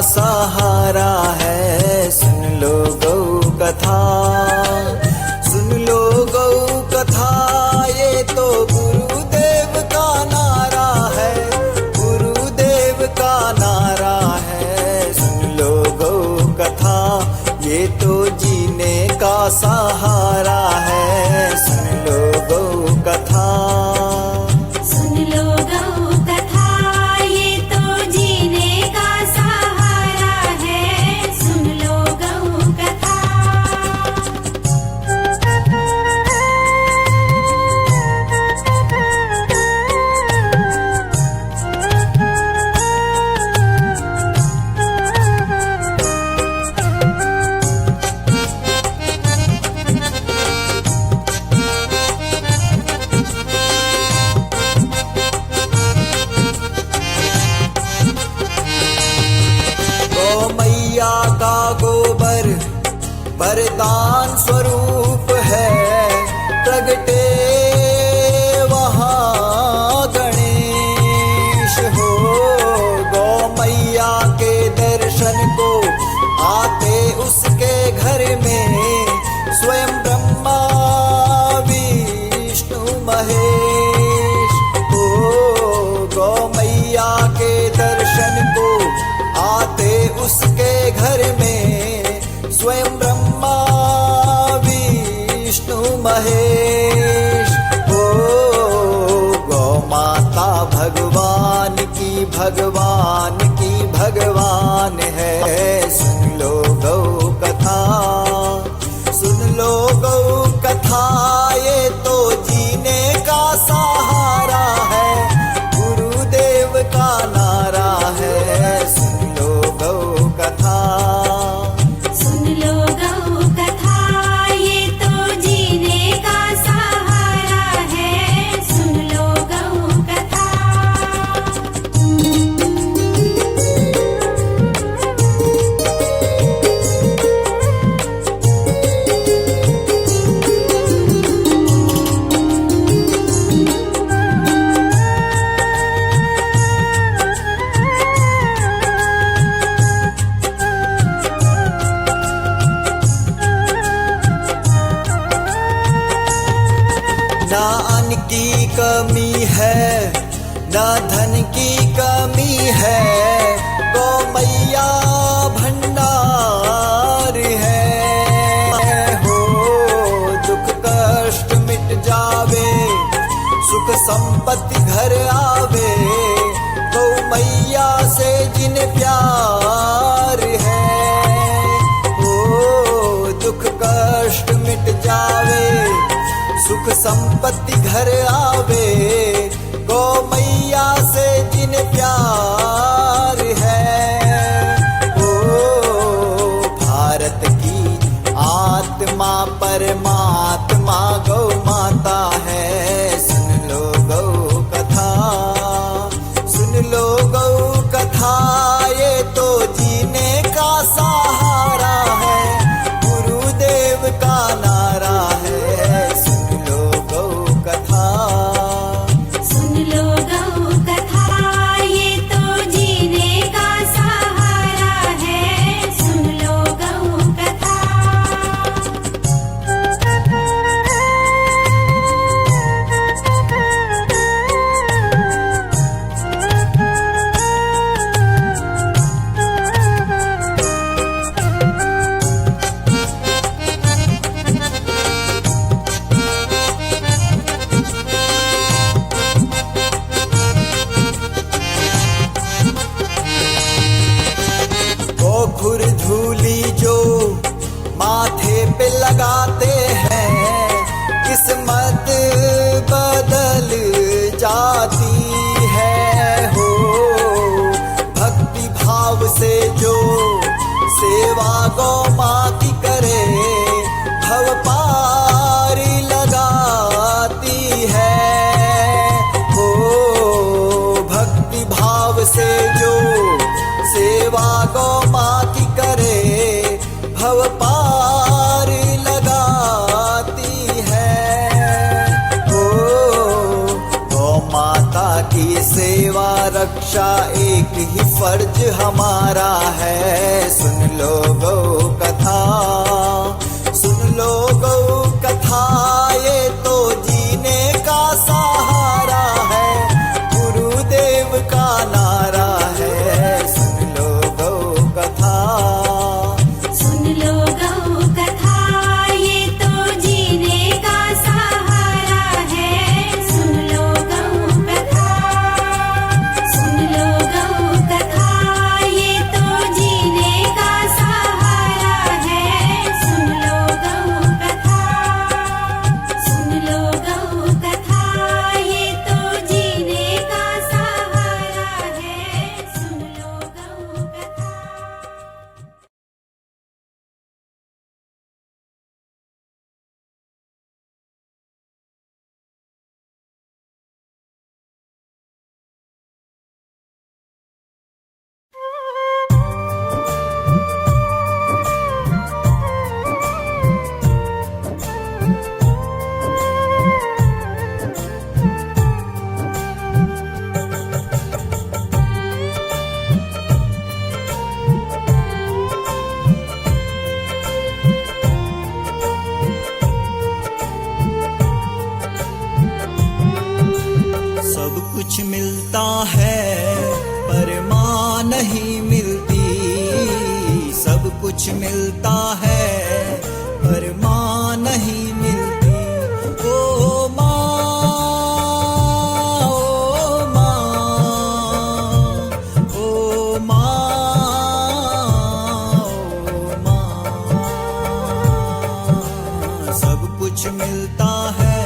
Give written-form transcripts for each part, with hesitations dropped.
सहारा है। सुन लो गौ कथा, सुन लो गौ कथा, ये तो गुरुदेव का नारा है, गुरुदेव का नारा है। सुन लो गौ कथा, ये तो जीने का सहारा है। सुन लो गौ कथा, सुन लो गौ कथा, ये तो जीने का सहारा है। सुन लो गौ कथा। मैया का गोबर वरदान स्वरूप है, प्रगटे वहाँ गणेश हो। गौ मैया के दर्शन को आते उसके घर में स्वयं ब्रह्मा विष्णु महेश हो। गौ मैया के दर्शन को आते उसके घर में स्वयं ब्रह्मा विष्णु महेश हो। गौ माता भगवान की भगवान है। सुन लो गौ कथा, सुन लो गौ कथा, ये तो जीने का सहारा है, गुरुदेव का नारा है। सुन लो गौ कथा, सुन लो गौ कथा, ये तो जीने का सहारा है। सुन लो गौ कथा। ना अन्न की कमी है, ना धन की कमी है, गौ मैया भंडार है हो। दुख कष्ट मिट जावे, सुख संपत्ति घर आवे, गौ मैया से जिन प्यार है हो। दुख कष्ट मिट जावे, सुख संपत्ति घर आवे, गौ मैया से जिन प्यार है ओ। भारत की आत्मा परमात्मा गौ माता है। सुन लो गौ कथा, सुन लो गौ कथा, ये तो जीने का सहारा है, गुरुदेव का नारा है। सुन लो गौ कथा, सुन लो गौ कथा, ये तो जीने का सहारा है। सुन लो गौ कथा। गोखुर झूली जो माथे पे लगाते हैं, किस्मत बदल जाती है हो। भक्ति भाव से जो सेवा गौ माँ की करे, भव पार लगाती है हो। भक्ति भाव से जो सेवा गौ माँ की करे, भव पार लगाती है ओ। गौ माता की सेवा रक्षा एक ही फर्ज हमारा है। लो गौ कथा, सुन लो गौ कथा, ये तो जीने का सहारा है, गुरुदेव का नारा है। सुन लो गौ कथा, सुन लो गौ कथा, ये तो जीने का सहारा है। सुन लो गौ कथा, सुन लो गौ कथा, ये तो जीने का सहारा है। सुन लो गौ कथा, सुन लो गौ कथा, ये तो जीने का सहारा है। सुन लो गौ कथा। सब कुछ मिलता है पर माँ नहीं मिलती, सब कुछ मिलता है पर माँ नहीं मिलती। ओ माँ, ओ माँ, ओ माँ, ओ माँ, सब कुछ मिलता है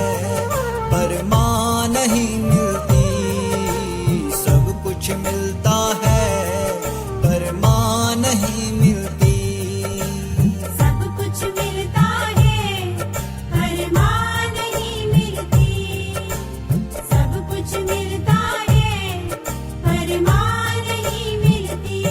पर माँ नहीं मिलती, सब कुछ मिलता है पर माँ नहीं मिलती। सब कुछ मिलता है पर माँ नहीं मिलती, सब कुछ मिलता है पर माँ नहीं मिलती।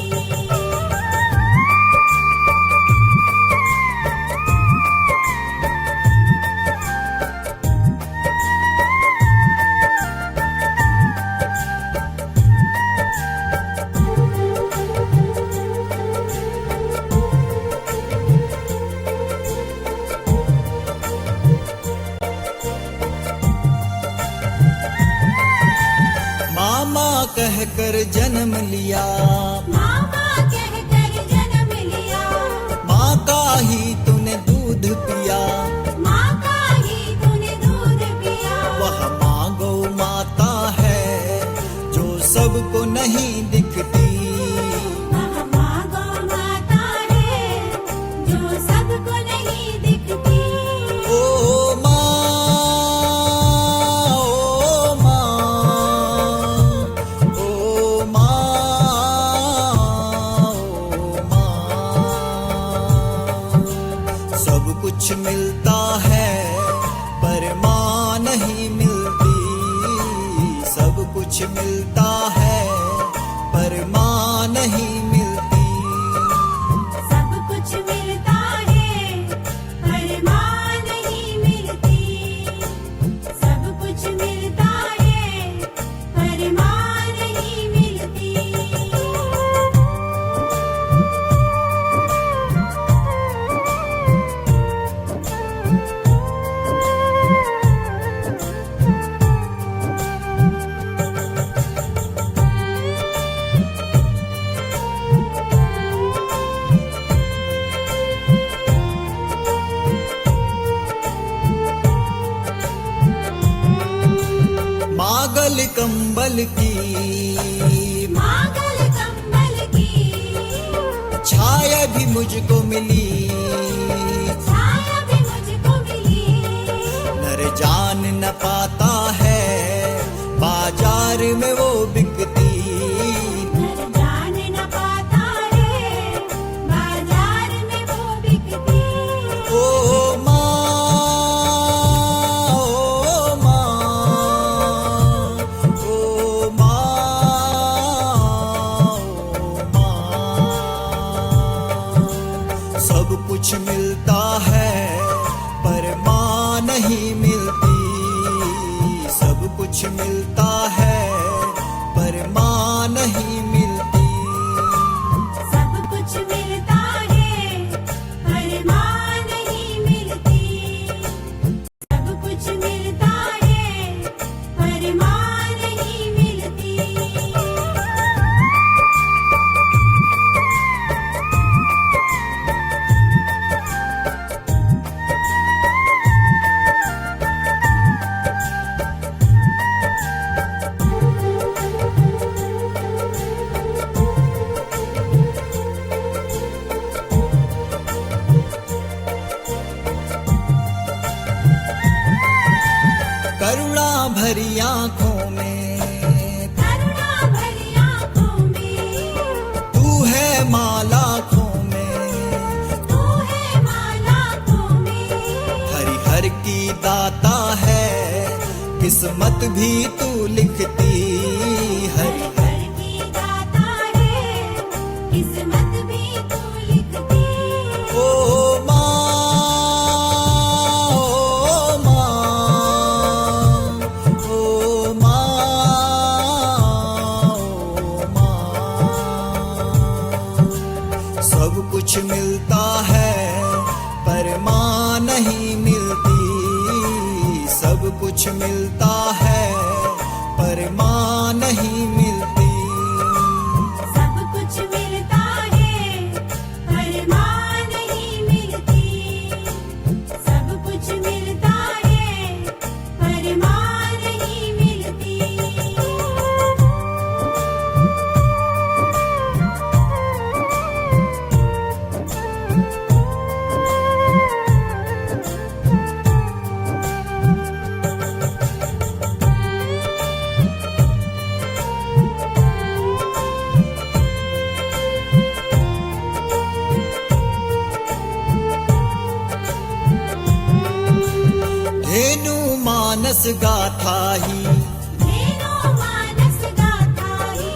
मामा कहकर जन्म लिया, मामा कहकर जन्म लिया, माँ का ही तूने दूध पिया, माँ का ही तूने दूध पिया। वह माँ गौ माता है जो सबको नहीं दिखती। वह माँ गौ माता है जो सबको नहीं दिखती। ओ माँ, ओ माँ, ओ माँ, ओ माँ, सब कुछ मिलता है पर माँ नहीं मिलती, सब कुछ मिलता है पर माँ नहीं मिलती। सब कुछ मिलता है पर माँ नहीं मिलती, सब कुछ मिलता है पर माँ नहीं मिलती। मागल कंबल की, मागल कंबल की, छाया भी मुझको मिली, छाया भी मुझको मिली। नर जान न पाता है बाजार में वो बिकती। नर जान न पाता है बाजार में वो बिकती। ओ माँ, ओ माँ, ओ माँ, ओ माँ, सब कुछ मिलता है पर माँ नहीं मिलती, सब कुछ मिलता है पर माँ नहीं मिलती। सब कुछ मिलता है भरी आंखों में, करुणा भरी आँखों में, तू है माँ लाखों में, तू है माँ लाखों में, हरि हर की दाता है, किस्मत भी तू लिखती, हरि हर की दाता है, किस्मत भी तू लिखती। ओ माँ, ओ माँ, ओ माँ, ओ माँ। सब कुछ मिलता है पर माँ नहीं मिलती, सब कुछ मिलता है पर माँ नहीं मिलती। सब कुछ मिलता है पर माँ नहीं मिलती, सब कुछ मिलता है पर माँ नहीं मिलती। धेनु मानस गाथा ही धेनु मानस गाथा ही,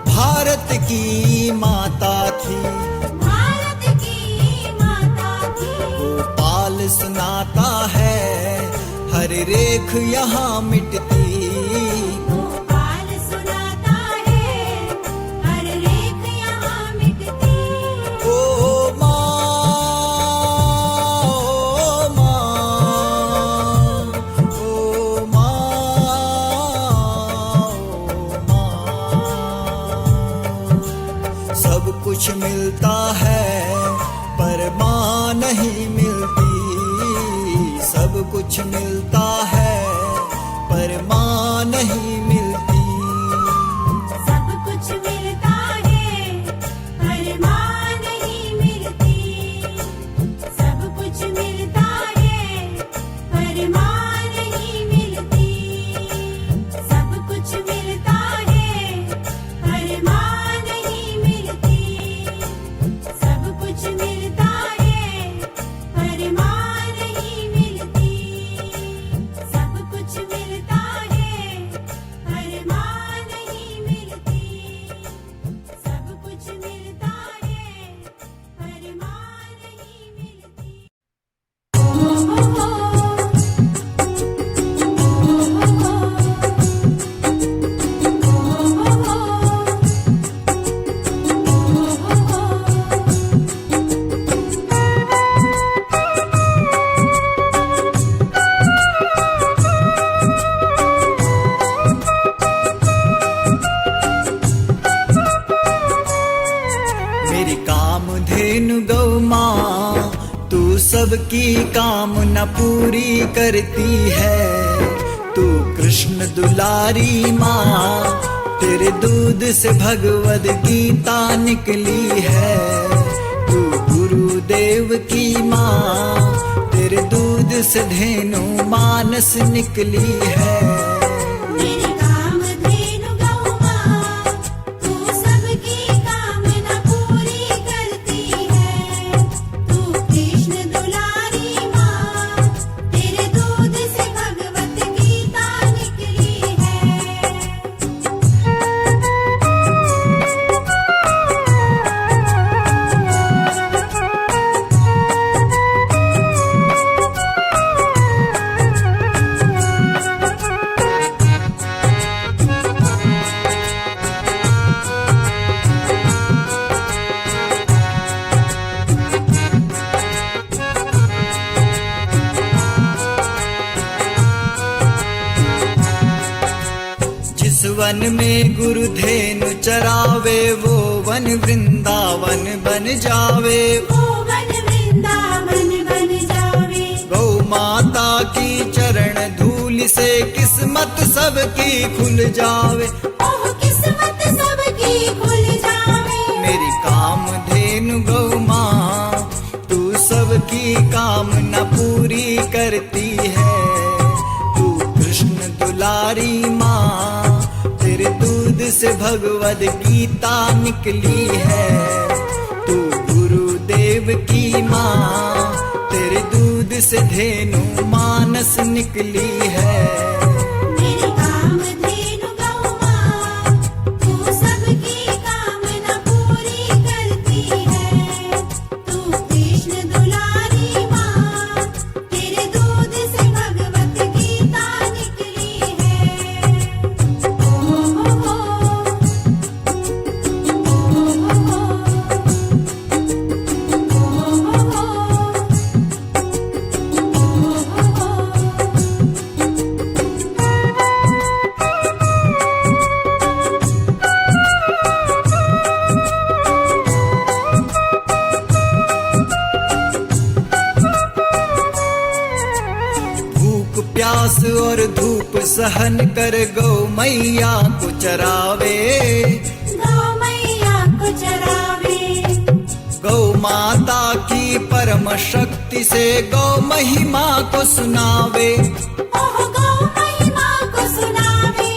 भारत की माता थी, भारत की माता थी। गोपाल सुनाता है हर रेख यहाँ मिटती, गोपाल सुनाता है हर रेख यहाँ मिटती। ओ माँ, ओ माँ, ओ माँ, ओ माँ। सब कुछ मिलता है पर माँ नहीं मिलती, सब कुछ मिलता है पर माँ नहीं मिलती। सब कुछ मिलता है पर माँ नहीं मिलती, सब कुछ मिलता है पर माँ नहीं मिलती, सब कुछ मिलता है पर माँ नहीं मिलती, सब कुछ मिलता है पर माँ नहीं मिलती, सब कुछ मिलता है पर माँ नहीं मिलती, सब कुछ मिलता है पर माँ नहीं मिलती। ओ हो हो, मेरी कामधेनु गौ माँ, तू सबकी कामना पूरी करती है, तू कृष्ण दुलारी माँ, तेरे दूध से भगवद गीता निकली है, तू गुरुदेव की माँ, तेरे दूध से धेनु मानस निकली है। मेरी कामधेनु गौ माँ, तू सबकी कामना पूरी करती है, तू कृष्ण दुलारी माँ, तेरे दूध से भगवत गीता निकली है। जिस वन में गुरुधेनु चरावे वो वन वृंदावन बन जावे, वो वन वृंदावन बन जावे, गौ माता की चरण धूल से किस्मत सबकी खुल जावे, ओह किस्मत सबकी खुल जावे। मेरी कामधेनु गौ माँ, तू सबकी कामना पूरी करती है, तू कृष्ण दुलारी दुलारी माँ, तेरे दूध से भगवद गीता निकली है। तू गुरुदेव की माँ, तेरे दूध से धेनु मानस निकली है। मेरी कामधेनु गौ माँ, तू सबकी कामना पूरी करती है। तू कृष्ण दुलारी माँ, तेरे दूध से भगवत गीता निकली है। ओ हो भूख प्यास और धूप सहन कर गौ मैया को चरावे। गौ मैया को चरावे। गौ माता की परम शक्ति से गौ महिमा को सुनावे। ओह गौ महिमा को सुनावे।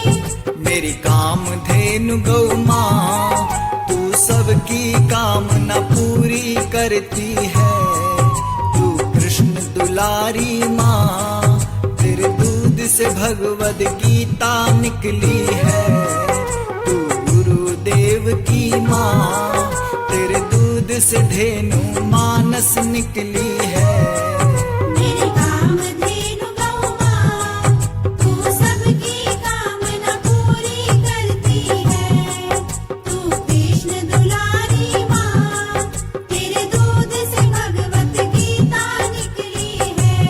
मेरी कामधेनु गौ माँ, तू सबकी कामना पूरी करती है। तू कृष्ण दुलारी माँ, तेरे दूध से भगवद गीता निकली है। तू गुरुदेव की माँ, तेरे दूध से धेनु मानस निकली है। मेरी कामधेनु गौ माँ, तू सबकी कामना पूरी करती है। तू कृष्ण दुलारी माँ, तेरे दूध से भगवत गीता निकली है।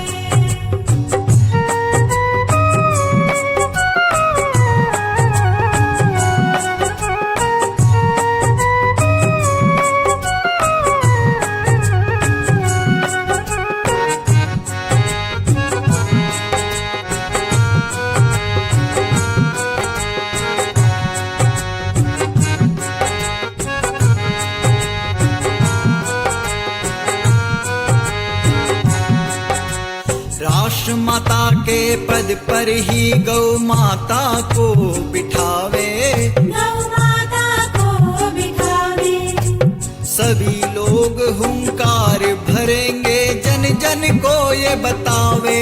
राष्ट्र माता के पद पर ही गौ माता को बिठावे। गौ माता को बिठावे। सभी लोग हुंकार भरेंगे, जन जन को ये बतावे।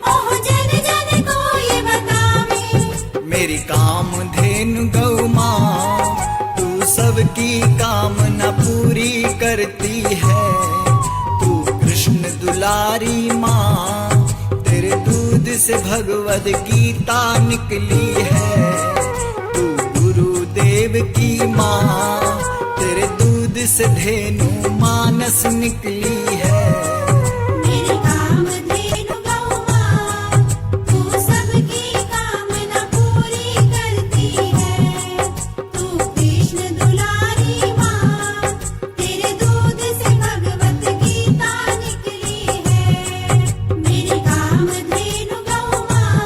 ओह जन जन को ये बतावे। मेरी कामधेनु गौ माँ, तू सबकी कामना पूरी करती है। तू कृष्ण दुलारी माँ, तेरे दूध से भगवद गीता निकली है। तू गुरुदेव की माँ, तेरे दूध से धेनु मानस निकली है। मेरी कामधेनु गौ माँ, तू सबकी कामना पूरी करती है। तू कृष्ण दुलारी माँ, तेरे दूध से भगवत गीता निकली है। मेरी कामधेनु गौ माँ,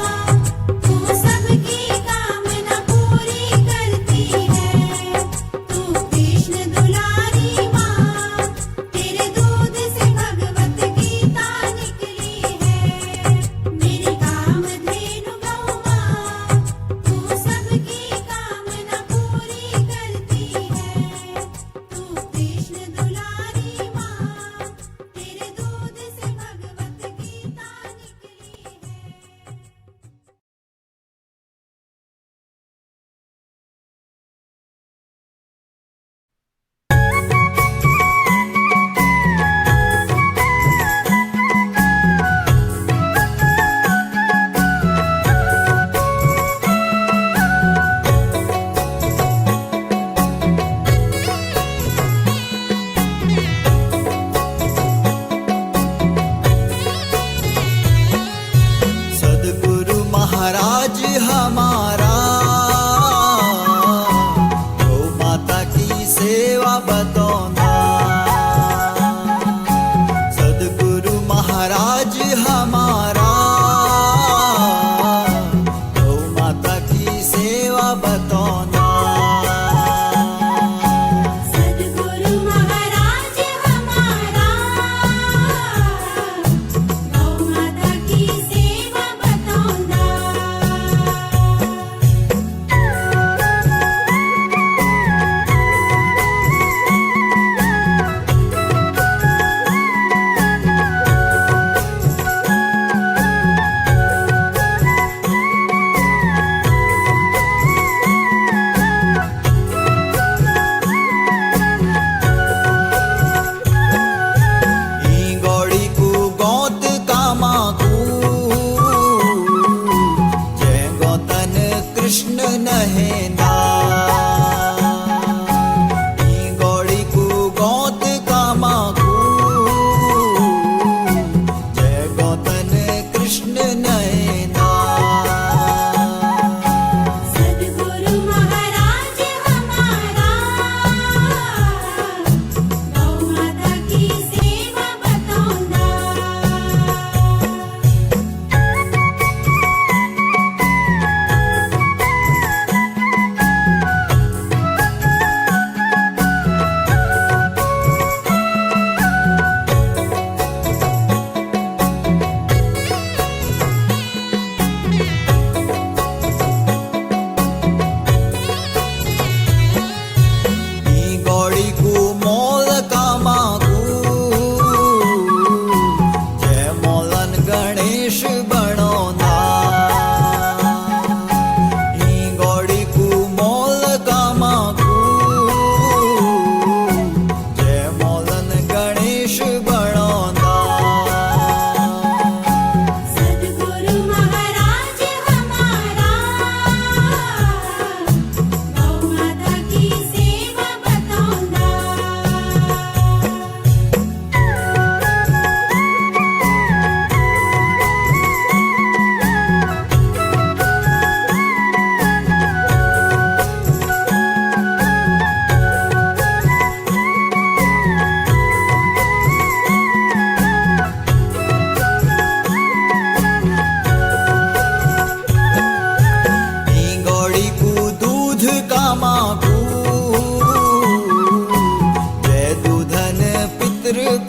तू सबकी कामना पूरी करती है। तू कृष्ण दुलारी माँ, तेरे दूध से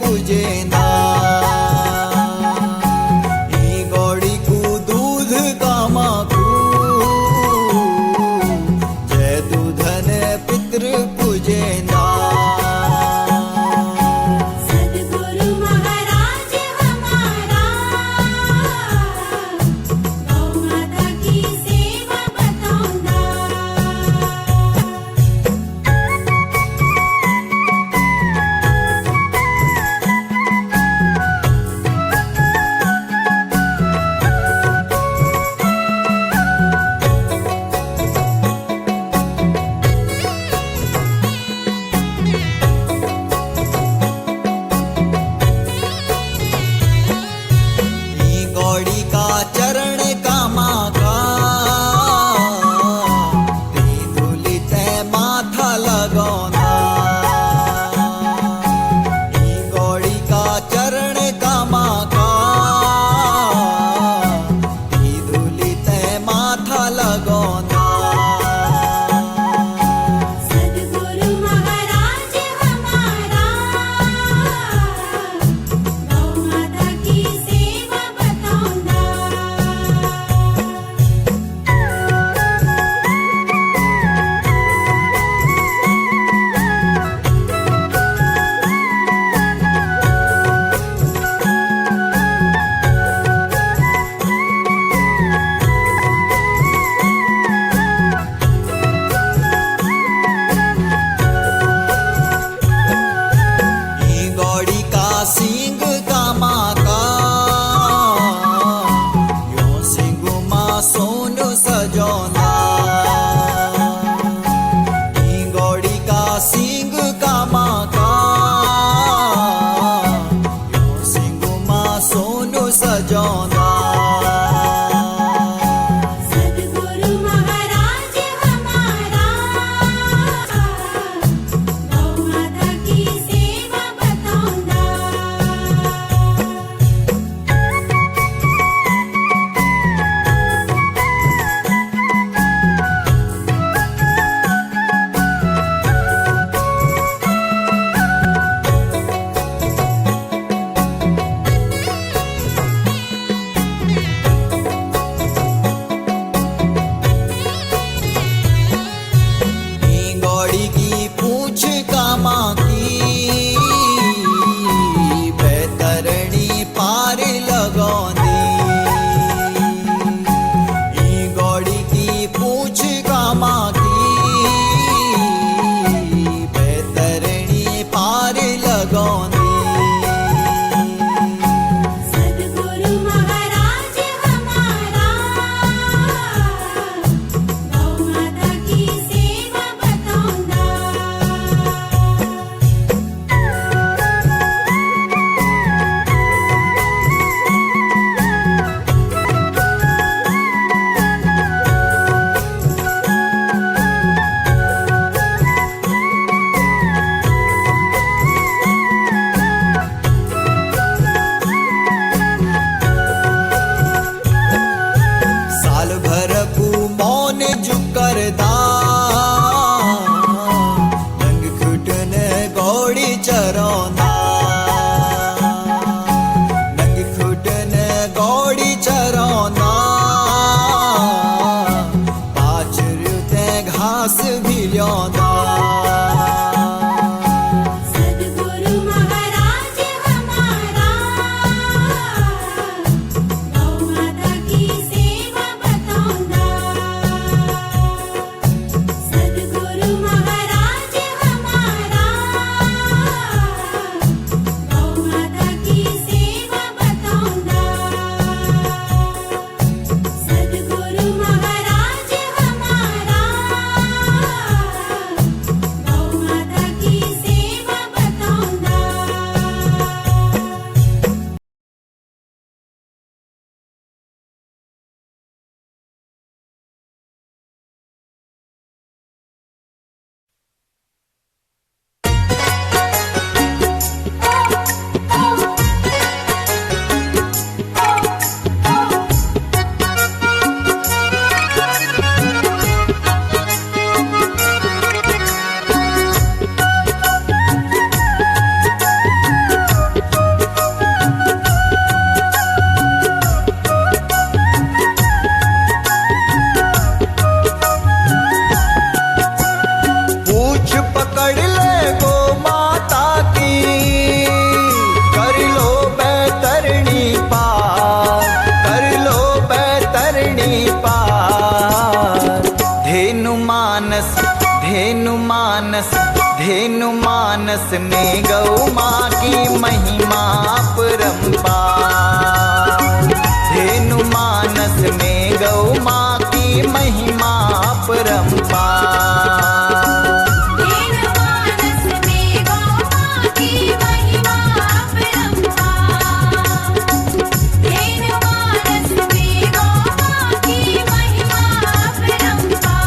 पूजेंदा ई गौड़ी को दूध कामाकू जय दूधन पितृ पूजेंदा सद्गुरु महाराज हमारा गौ माता की सेवा बताऊंगा। ई गौड़ी का चरण कामा का ते धूलि ते माथा लगौना ई गौड़ी का चरण कामा का ते धूलि ते माथा लगौना सद्गुरु महाराज हमारा गौ माता की सेवा बताऊंगा। ई गौड़ी का सिंह कामा का यो सिंह मां सोन सजौना ई गौड़ी का सिंह कामा का यो सिंह मां सोन सजौना सद्गुरु महाराज हमारा गौ माता की सेवा बताऊंगा। ई गौड़ी की पूछ कामा की बैतरणी पार लगौनी ई गौड़ी की पूछ कामा की बैतरणी पार लगौनी सद्गुरु महाराज हमारा गौ माता की सेवा बताऊंगा। साल भर को मौन जुकरदा रंग खुटन गौड़ी चरौना रंग खुटन गौड़ी चरौना पाचर ते घास भी ल्योना सद्गुरु महाराज हमारा गौ माता की सेवा बताऊंगा। सद्गुरु महाराज हमारा मानस में गौ माँ की महिमा अपरंपार। धेनु मानस में गौ माँ की महिमा अपरंपार। धेनु मानस में गौ माँ की महिमा अपरंपार। धेनु मानस में गौ माँ की महिमा अपरंपार।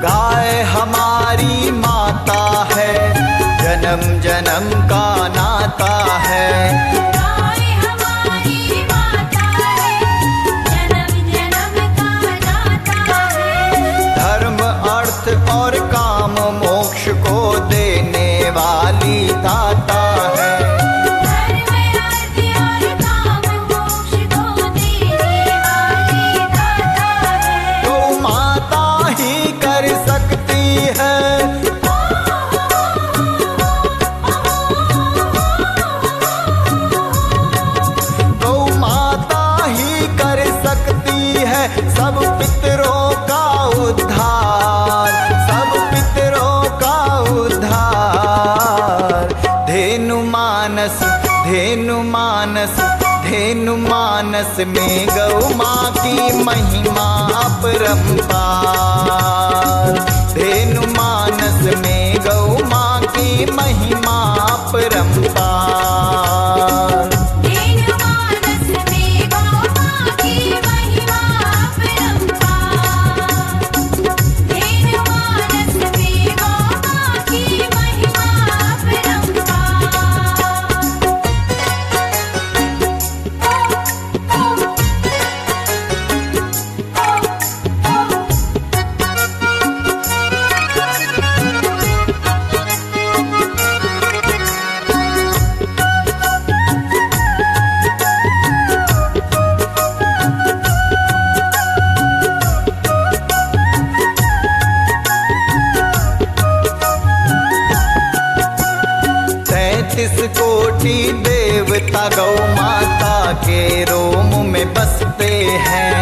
गाय हमारी माता है, जन्म जन्म का नाता है। गाय हमारी माता है, जन्म जन्म का नाता है। धर्म अर्थ और काम मोक्ष को देने वाली दाता है। धर्म अर्थ और काम मोक्ष को देने वाली दाता है। गौ माता ही कर सकती है, गौ माता ही कर सकती है सब पितरों का उद्धार, सब पितरों का उद्धार। धेनु मानस, धेनु मानस, धेनु मानस में गौ माँ की महिमा अपरंपार। धेनु मानस में गौ माँ की महिमा अपरंपार। धेनु मानस में गौ माँ की महिमा अपरंपार। धेनु मानस में गौ माँ की महिमा कोटि देवता गौ माता के रोम में बसते हैं।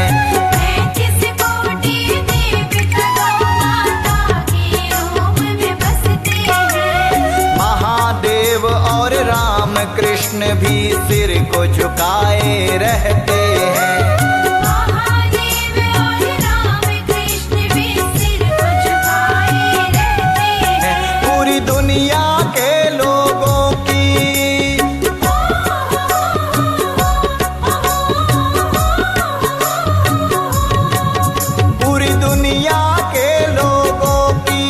33 कोटि देवता गौ माता के रोम में बसते हैं। महादेव और राम कृष्ण भी सिर को झुकाए रहते हैं। महादेव और राम कृष्ण भी सिर को झुकाए रहते हैं। पूरी दुनिया के लोगों की, पूरी दुनिया के लोगों की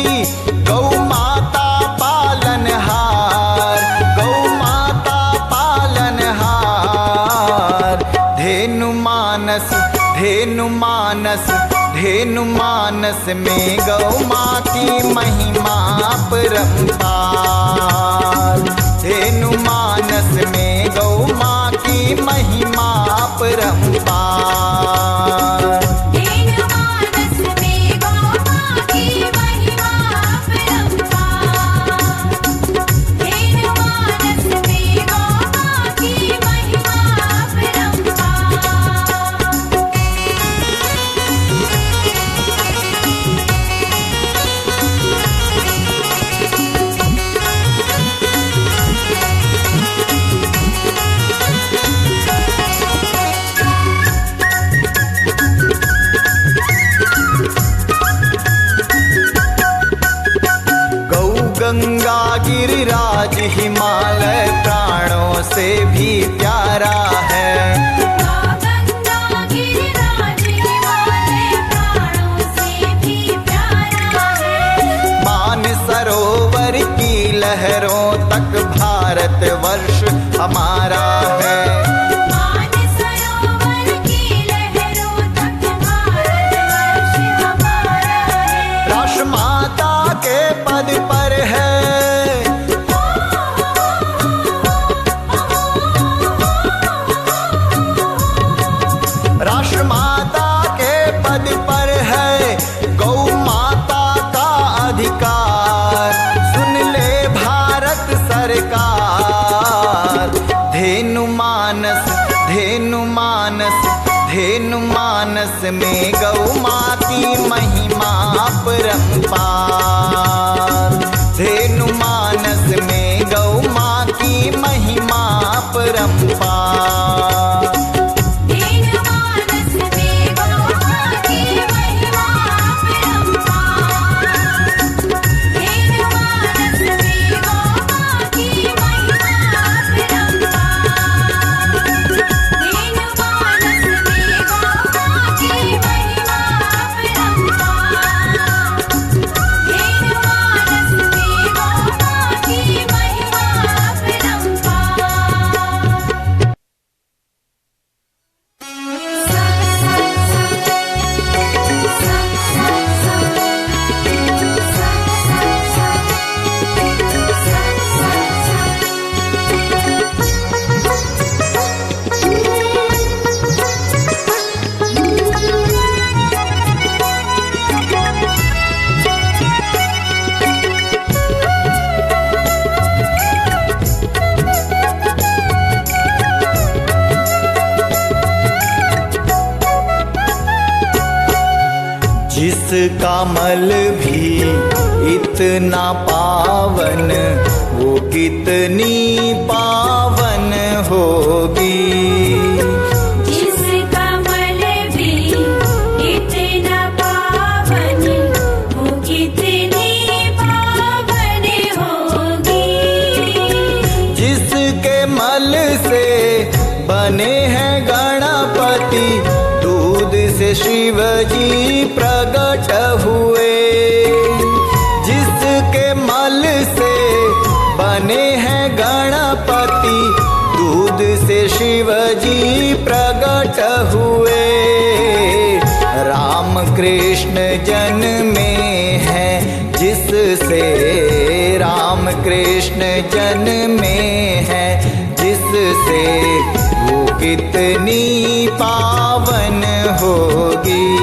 गौ माता पालनहार, गौ माता पालनहार। धेनु मानस, धेनु मानस, धेनु मानस में गौ माँ की महिमा अपरंपार। धेनु मानस में गौ माँ की महिमा अपरंपार। धेनु मानस में गौ माँ की महिमा अपरंपार। धेनु मानस में गौ माँ की महिमा अपरंपार। गंगा गिरिराज हिमालय प्राणों से भी प्यारा है। गंगा गिरिराज हिमालय प्राणों से भी प्यारा है। मान सरोवर की लहरों तक भारत वर्ष हमारा है। मान सरोवर की लहरों तक भारत वर्ष हमारा है। राष्ट्रमाता के पद पर है, राष्ट्रमाता के जिसका मल भी इतना पावन, वो कितनी पावन होगी। जिसका मल भी इतना पावन, वो कितनी पावन होगी। जिसके मल से बने हैं गणपति, दूध से शिव जी प्रकट हुए। जिसके मल से बने हैं गणपति, दूध से शिव जी प्रकट हुए। राम कृष्ण जन्मे हैं जिससे, राम कृष्ण जन्मे हैं जिससे, वो कितनी पावन होगी।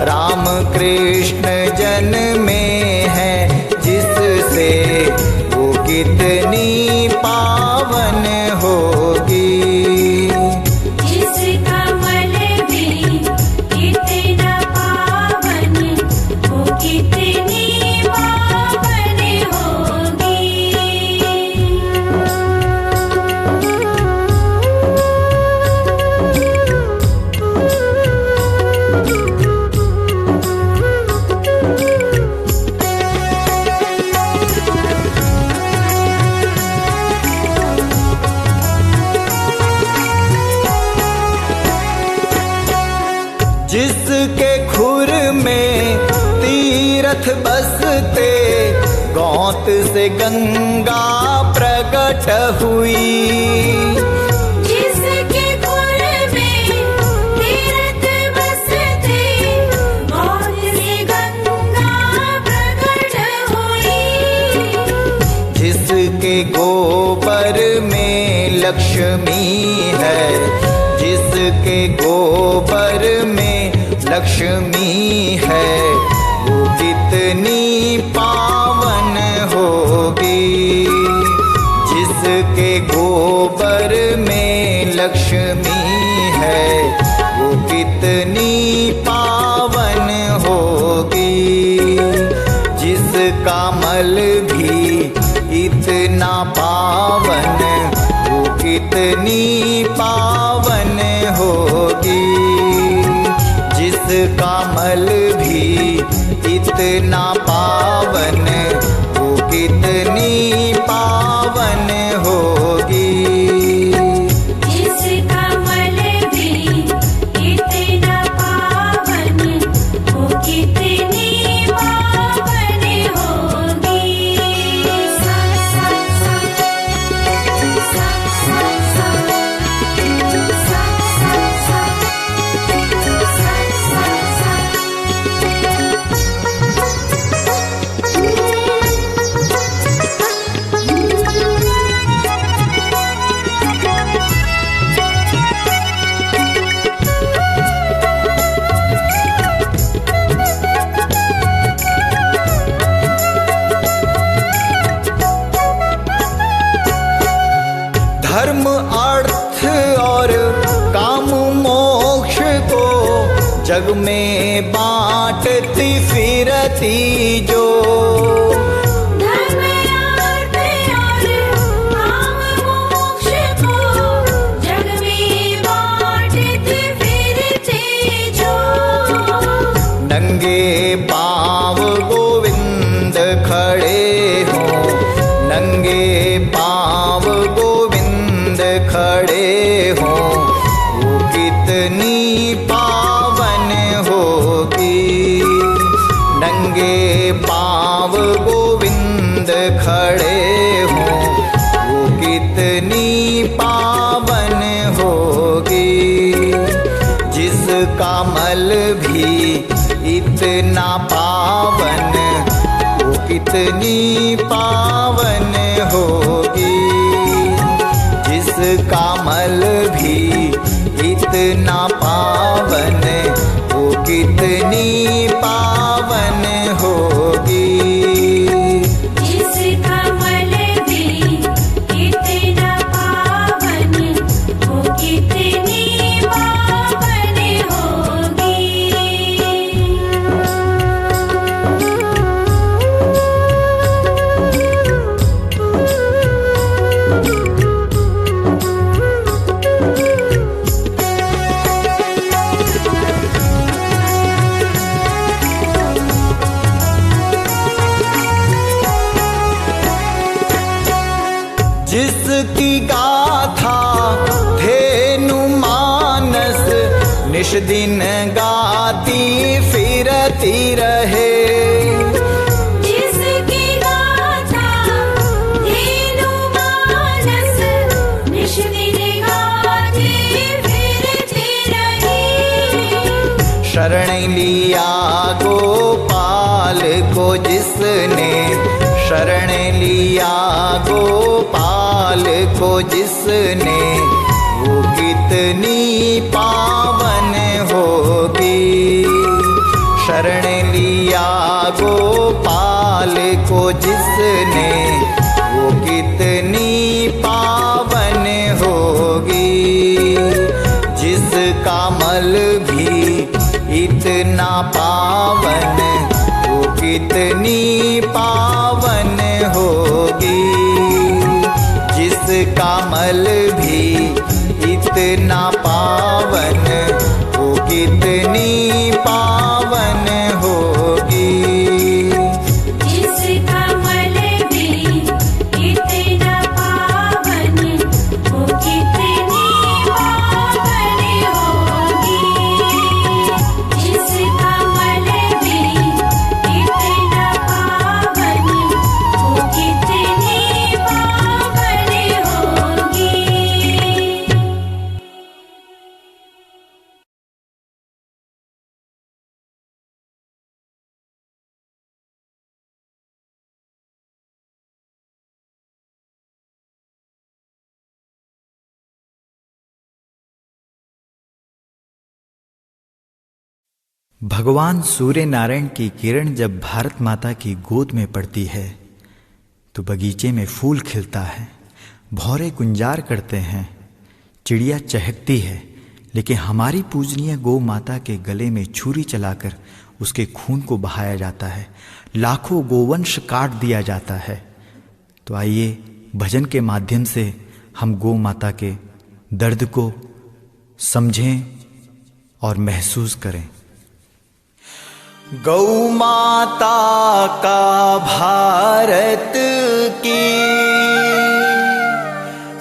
राम कृष्ण जन्मे हैं जिससे, वो कितनी पावन होगी। जिसका मल भी इतना पावन, वो कितनी पावन होगी। जिसके खुर में तीर्थ बसते, गौत से गंगा प्रकट हुई। जिसके खुर में तीर्थ बसते, गौत से गंगा प्रकट हुई। जिसके गोबर में लक्ष्मी है, जिसके गोबर में लक्ष्मी है, वो कितनी पावन होगी। जिसके गोबर में लक्ष्मी है, वो कितनी पावन होगी। जिसका मल भी इतना पावन, वो कितनी पावन होगी। जिसका मल भी इतना पावन, वो कितनी पावन होगी। जिसका मल भी इतना पावन, वो कितनी पावन होगी। सा सा सा सा सा सा सा धर्म अर्थ और काम मोक्ष को जग में बांटती फिरती जो। धर्म अर्थ और काम मोक्ष को जग में बांटती फिरती जो। नंगे पाँव गोविंद खड़े हों, नंगे पाँव गोविंद खड़े हों, वो कितनी पावन होगी। नंगे पाँव गोविंद खड़े हों, वो कितनी पावन होगी। जिसका मल भी इतना पावन, वो कितनी पावन होगी। जिसका मल भी इतना पावन, वो कितनी पावन होगी। जिसका मल भी इतना पावन, वो कितनी पावन होगी। जिसकी गाथा धेनु मानस निश दिन गाती फिरती रहे। जिसकी गाथा धेनु मानस निश दिन गाती फिरती रही। शरण लिया गोपाल को जिसने, शरण लिया गोपाल को जिसने, वो कितनी पावन होगी। शरण लिया गोपाल को जिसने, वो कितनी पावन होगी। जिसका मल भी इतना पावन, वो कितनी पावन होगी। जिसका मल भी इतना पावन, वो कितनी पावन होगी। जिसका मल भी इतना पावन, वो कितनी पावन होगी। जिसका मल भी इतना पावन, वो कितनी पावन होगी। भगवान सूर्य नारायण की किरण जब भारत माता की गोद में पड़ती है तो बगीचे में फूल खिलता है, भौरे गुंजार करते हैं, चिड़िया चहकती है। लेकिन हमारी पूजनीय गौ माता के गले में छुरी चलाकर उसके खून को बहाया जाता है, लाखों गोवंश काट दिया जाता है। तो आइए भजन के माध्यम से हम गौ माता के दर्द को समझें और महसूस करें। गौ माता का भारत की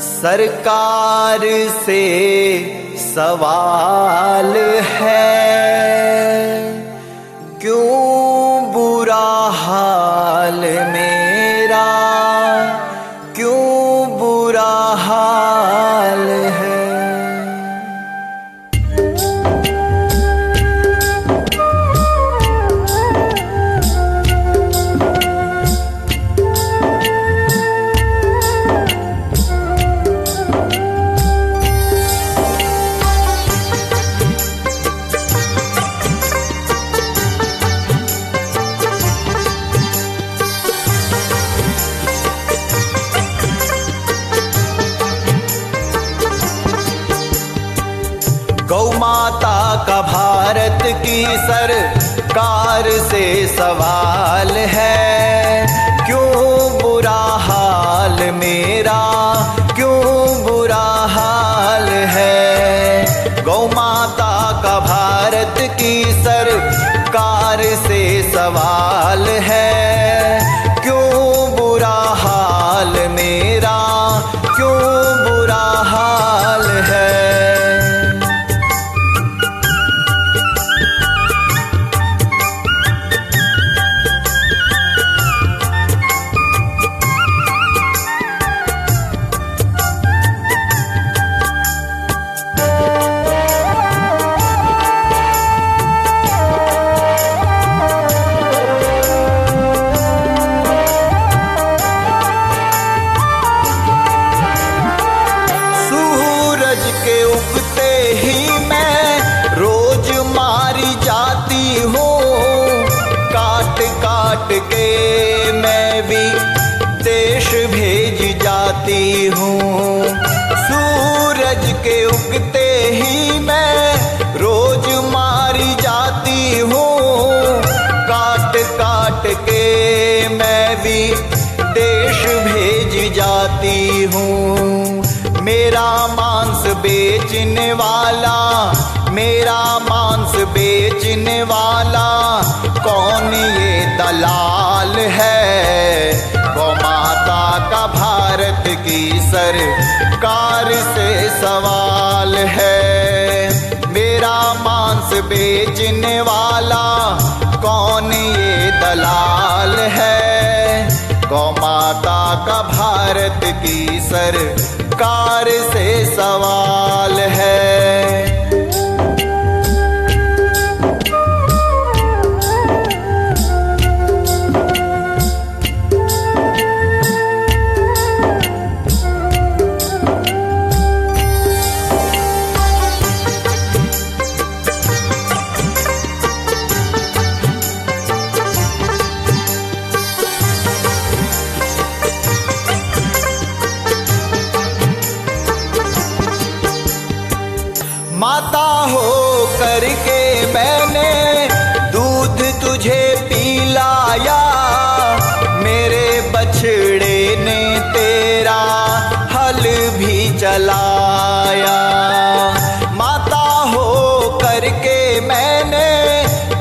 सरकार से सवाल है, क्यों बुरा हाल मेरा, क्यों बुरा हाल है। गौ माता का भारत की सरकार से सवाल है, क्यों बुरा हाल मेरा, क्यों बुरा हाल है। गौ माता का भारत की सरकार से सवाल है, क्यों बुरा हाल मेरा, क्यों बुरा हाल है। के मैं भी देश भेज जाती हूँ। सूरज के उगते ही मैं रोज मारी जाती हूँ। काट काट के मैं भी देश भेज जाती हूँ। मेरा मांस बेचने वाला, मेरा मांस बेचने वाला कौन ये दलाल है। गौ माता का भारत की सरकार से सवाल है। मेरा मांस बेचने वाला कौन ये दलाल है? गौ माता का भारत की सरकार से सवाल है। माता हो करके मैंने दूध तुझे पिलाया, मेरे बछड़े ने तेरा हल भी चलाया। माता हो करके मैंने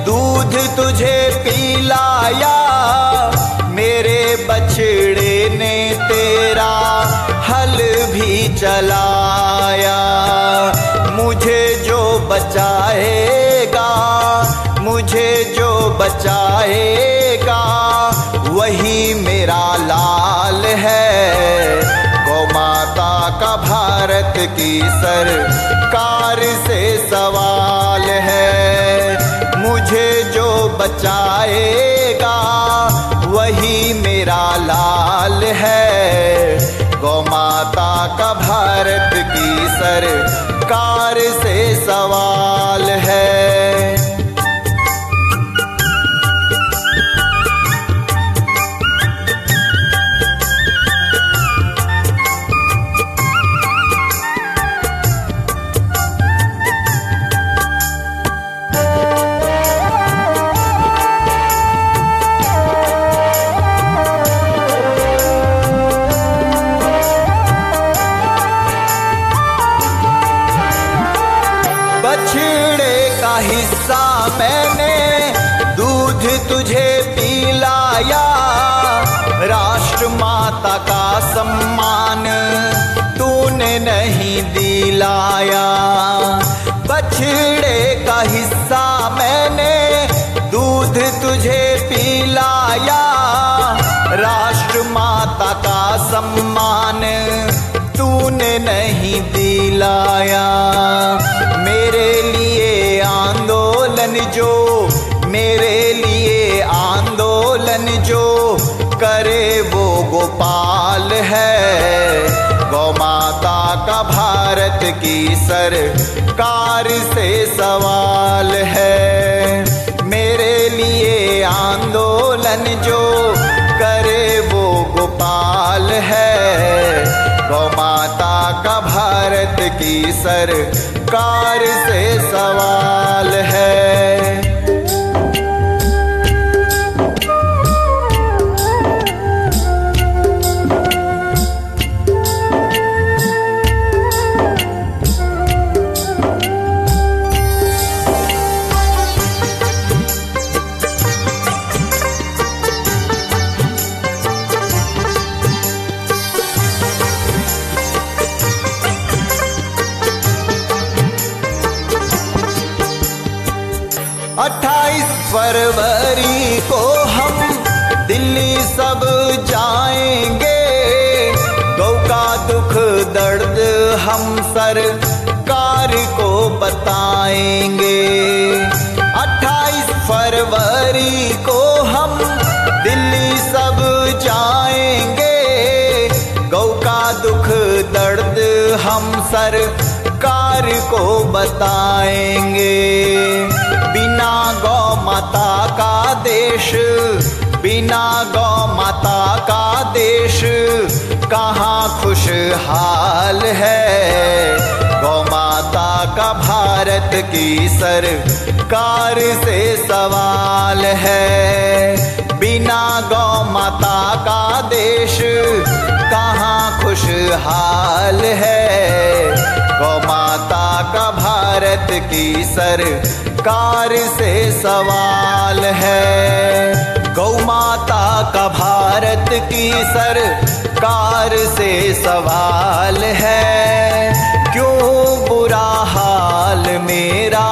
दूध तुझे पिलाया, मेरे बछड़े ने तेरा हल भी चलाया। मुझे जो बचाएगा, मुझे जो बचाएगा, वही मेरा लाल है। गौ माता का भारत की सरकार से सवाल है। मुझे जो बचाएगा, वही मेरा लाल है। गौ माता का भारत की सरकार से सवाल है। बछड़े का हिस्सा मैंने दूध तुझे पिलाया, राष्ट्र माता का सम्मान तूने नहीं दिलाया। बछड़े का हिस्सा मैंने दूध तुझे पिलाया, राष्ट्र माता का सम्मान तूने नहीं दिलाया। मेरे लिए आंदोलन जो, मेरे लिए आंदोलन जो करे वो गोपाल है। गौ माता का भारत की सरकार से सवाल है। मेरे लिए आंदोलन जो करे वो गोपाल है। गौ माता का भारत की सरकार से सवाल है। फरवरी को हम दिल्ली सब जाएंगे, गौ का दुख दर्द हम सरकार को बताएंगे। 28 फरवरी को हम दिल्ली सब जाएंगे, गौ का दुख दर्द हम सरकार को बताएंगे। बिना गौ माता का देश, बिना गौ माता का देश कहाँ खुशहाल है। गौ माता का भारत की सरकार से सवाल है। बिना गौ माता का देश कहाँ खुशहाल है। गौ माता का भारत की सरकार से सवाल है। गौ माता का भारत की सरकार से सवाल है, क्यों बुरा हाल मेरा,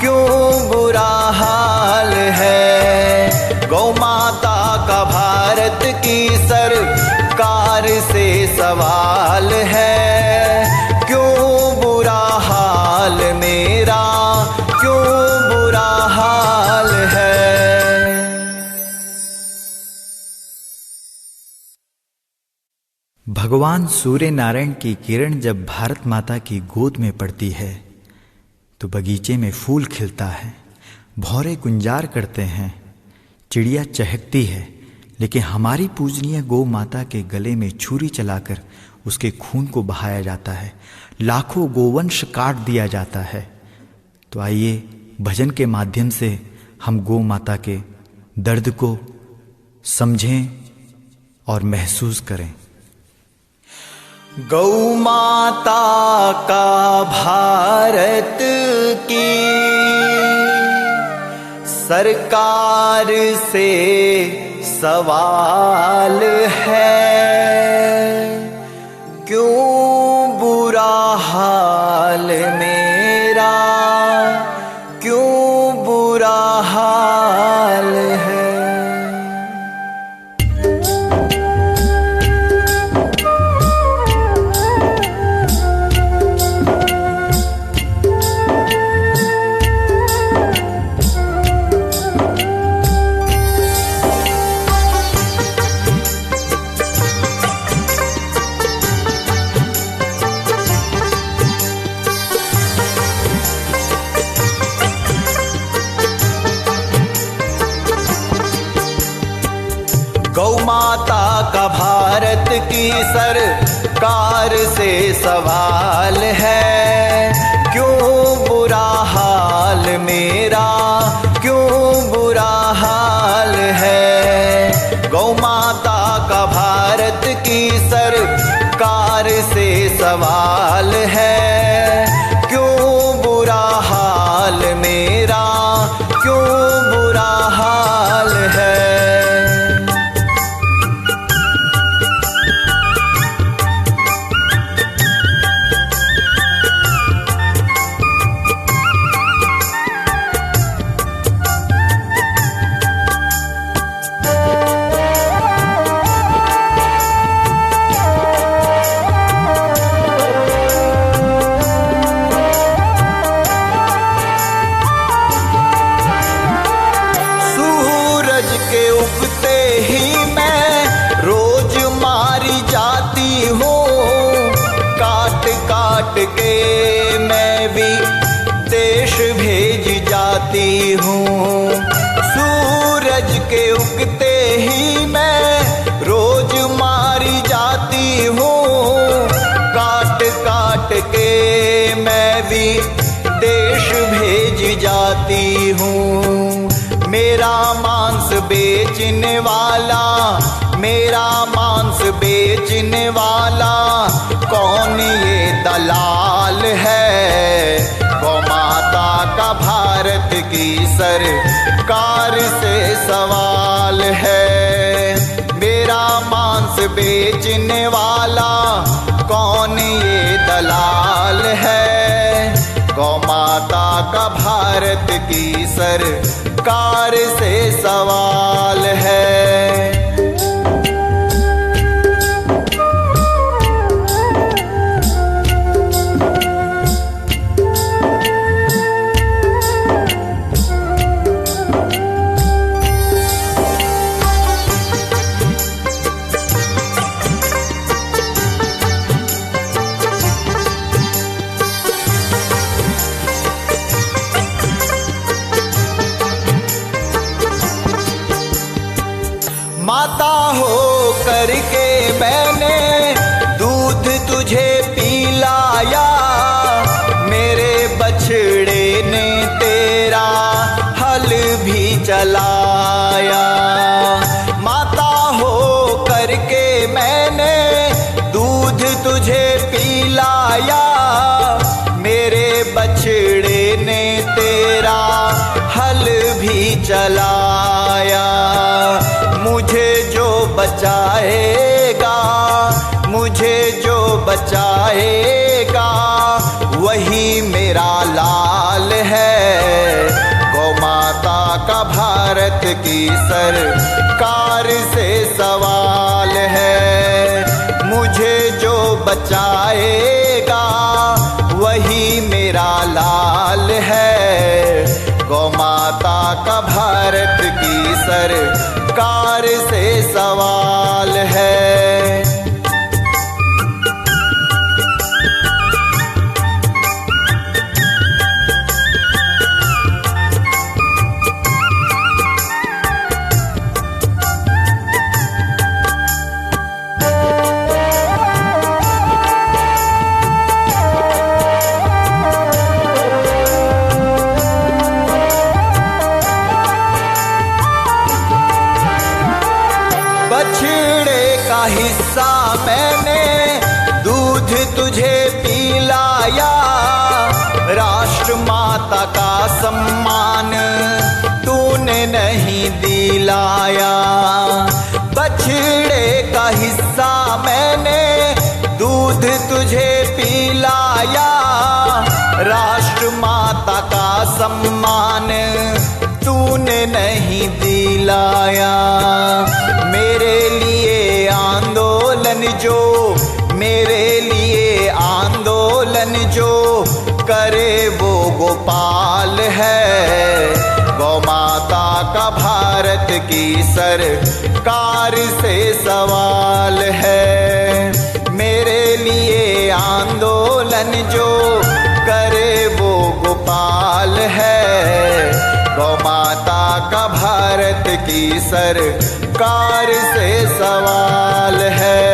क्यों बुरा हाल है। गौ माता का भारत की सरकार से सवाल है, क्यों बुरा हाल मेरा, क्यों बुरा हाल है। भगवान सूर्य नारायण की किरण जब भारत माता की गोद में पड़ती है तो बगीचे में फूल खिलता है, भौरे गुंजार करते हैं, चिड़िया चहकती है, लेकिन हमारी पूजनीय गौ माता के गले में छुरी चलाकर उसके खून को बहाया जाता है, लाखों गोवंश काट दिया जाता है। तो आइए भजन के माध्यम से हम गौ माता के दर्द को समझें और महसूस करें। गौ माता का भारत की सरकार से सवाल है, क्यों बुरा हाल मेरा, क्यों बुरा हाल है। गौ माता का भारत की सरकार से सवाल है, क्यों बुरा हाल मेरा, क्यों बुरा हाल है। गौ माता का भारत की सरकार से सवाल है, क्यों बुरा हाल मेरा, क्यों बुरा हाल है। के मैं भी देश भेज जाती हूँ। सूरज के उगते ही मैं रोज मारी जाती हूँ, काट काट के मैं भी देश भेज जाती हूँ। मेरा मांस बेचने वाला, मेरा मांस बेचने वाला कौन ये दलाल है। गौ माता का भारत की सरकार से सवाल है, मेरा मांस बेचने वाला कौन ये दलाल है। गौ माता का भारत की सरकार से सवाल है। माता हो करके मैंने दूध तुझे पिलाया, मेरे बछड़े ने तेरा हल भी चलाया। माता हो करके मैंने दूध तुझे पिलाया, मेरे बछड़े ने तेरा हल भी चलाया। मुझे जो बचाएगा, मुझे जो बचाएगा वही मेरा लाल है। गौ माता का भारत की सरकार से सवाल है। मुझे जो बचाएगा वही मेरा लाल है। गौ माता का भारत की सरकार से सवाल है। बछड़े का हिस्सा मैंने दूध तुझे पिलाया। राष्ट्र माता का सम्मान तूने नहीं दिलाया। बछड़े का हिस्सा मैंने दूध तुझे पिलाया। राष्ट्र माता का सम्मान तूने नहीं दिलाया। मेरे लिए आंदोलन जो, मेरे लिए आंदोलन जो करे वो गोपाल है। गौ माता का भारत की सरकार से सवाल है। मेरे लिए आंदोलन जो करे वो गोपाल है। गौ माता का भारत की सरकार से सवाल है।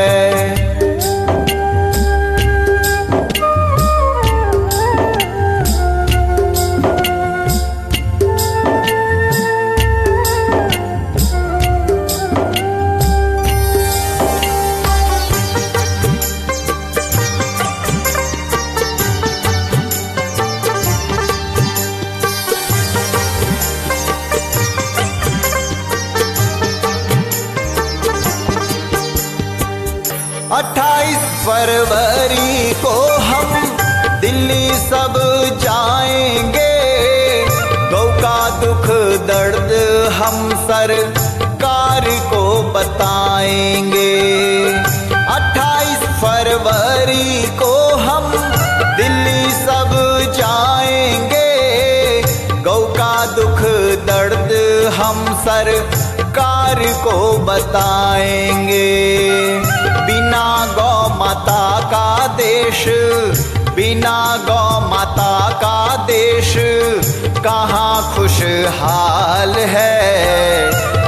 फरवरी को हम दिल्ली सब जाएंगे। गौ का दुख दर्द हम सरकार को बताएंगे। 28 फरवरी को हम दिल्ली सब जाएंगे। गौ का दुख दर्द हम सरकार को बताएंगे। बिना गौ माता का देश, बिना गौ माता का देश कहाँ खुशहाल है।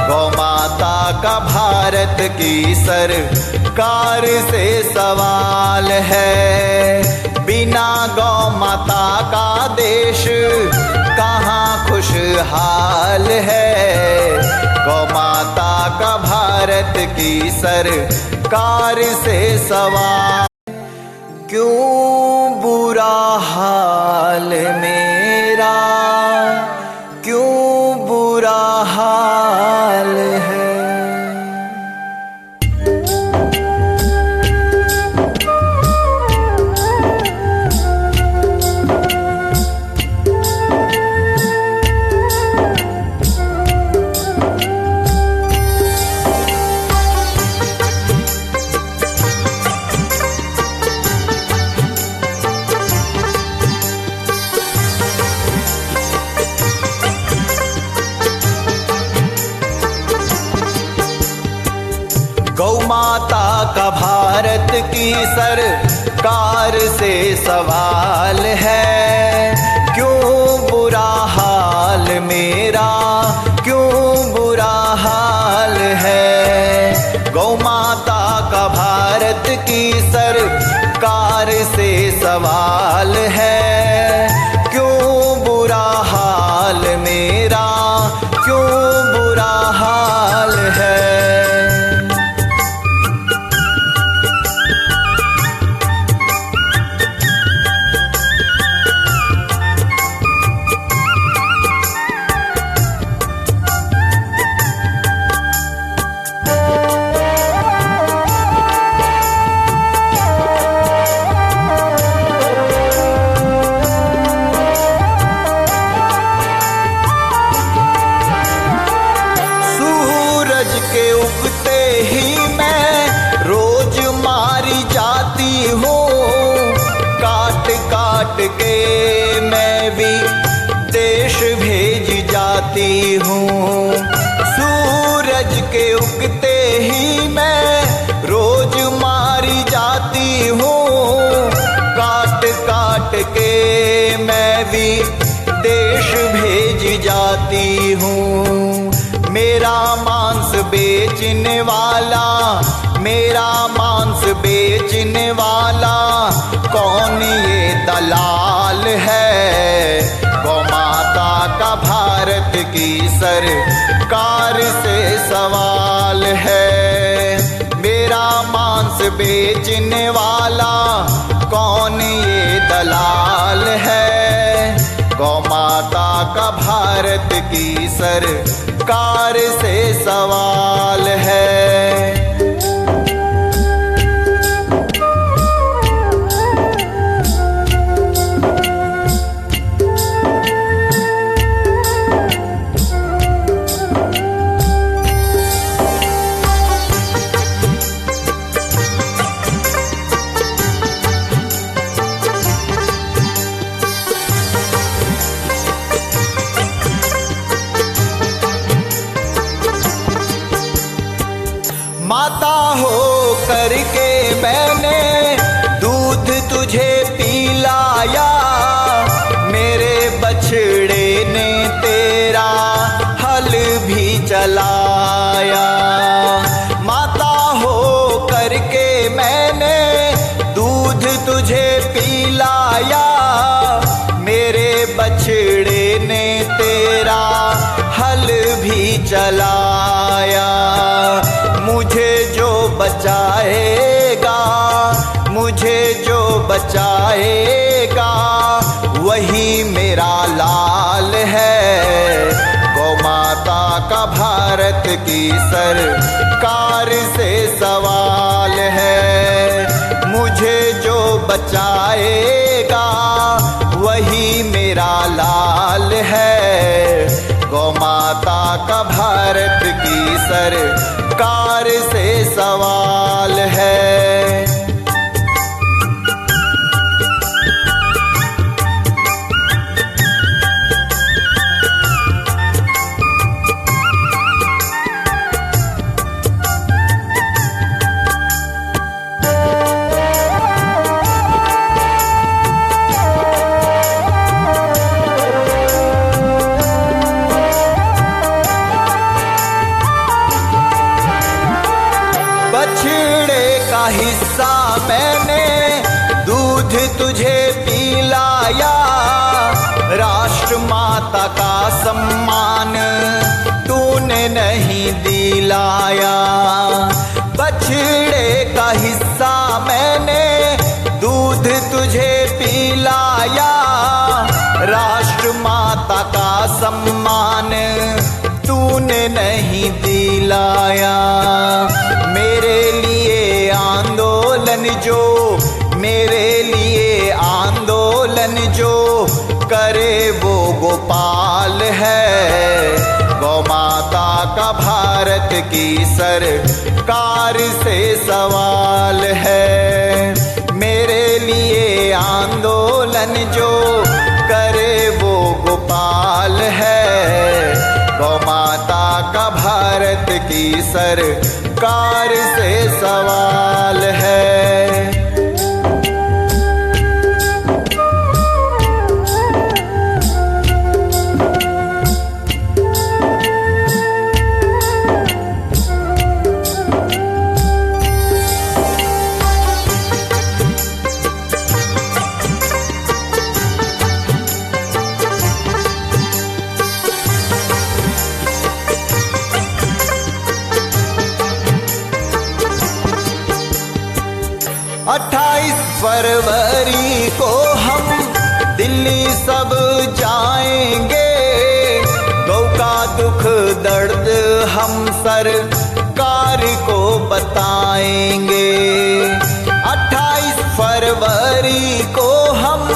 गौ माता का भारत की सरकार से सवाल है। बिना गौ माता का देश कहाँ खुशहाल है। गौ माता का भारत की सरकार से सवाल। क्यों बुरा हाल मेरा, क्यों बुरा हाल है। गौ माता का भारत की सरकार से सवाल है। क्यों बुरा हाल मेरा, क्यों बुरा हाल है। गौ माता का भारत की सरकार से सवाल है। क्यों बुरा हाल मेरा, क्यों बुरा हाल है। मांस बेचने वाला, मेरा मांस बेचने वाला कौन ये दलाल है। गौ माता का भारत की सरकार से सवाल है। मेरा मांस बेचने वाला कौन ये दलाल है। गौ माता का भारत की सरकार से सवाल है। माता हो करके मैंने दूध तुझे पिलाया, मेरे बछड़े ने तेरा हल भी चलाया। माता हो करके मैंने दूध तुझे पिलाया, मेरे बछड़े ने तेरा हल भी चलाया। मुझे जो बचाएगा, मुझे जो बचाएगा वही मेरा लाल है। गौ माता का भारत की सरकार से सवाल है। मुझे जो बचाएगा वही मेरा लाल है। गौ माता का भारत की सरकार से सवाल है। बछड़े का हिस्सा मैंने दूध तुझे पिलाया, राष्ट्र माता का सम्मान तूने नहीं दिलाया। बछड़े का हिस्सा मैंने दूध तुझे पिलाया, राष्ट्र माता का सम्मान तूने नहीं दिलाया। मेरे लिए आंदोलन जो, मेरे लिए आंदोलन जो करे वो गोपाल है। गौ माता का भारत की सरकार से सवाल है। मेरे लिए आंदोलन जो करे वो गोपाल है। गौ माता का भारत की सरकार से सवाल है। फरवरी को हम दिल्ली सब जाएंगे, गौ का दुख दर्द हम सरकार को बताएंगे। 28 फरवरी को हम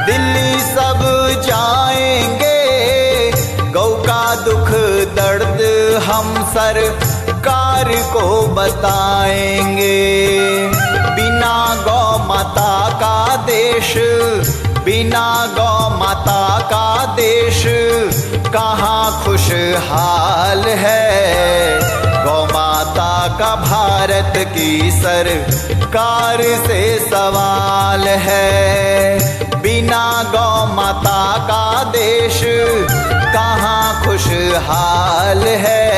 दिल्ली सब जाएंगे, गौ का दुख दर्द हम सरकार को बताएंगे। बिना गौ माता का देश, बिना गौ माता का देश कहाँ खुशहाल है। गौ माता का भारत की सरकार से सवाल है। बिना गौ माता का देश कहाँ खुशहाल है।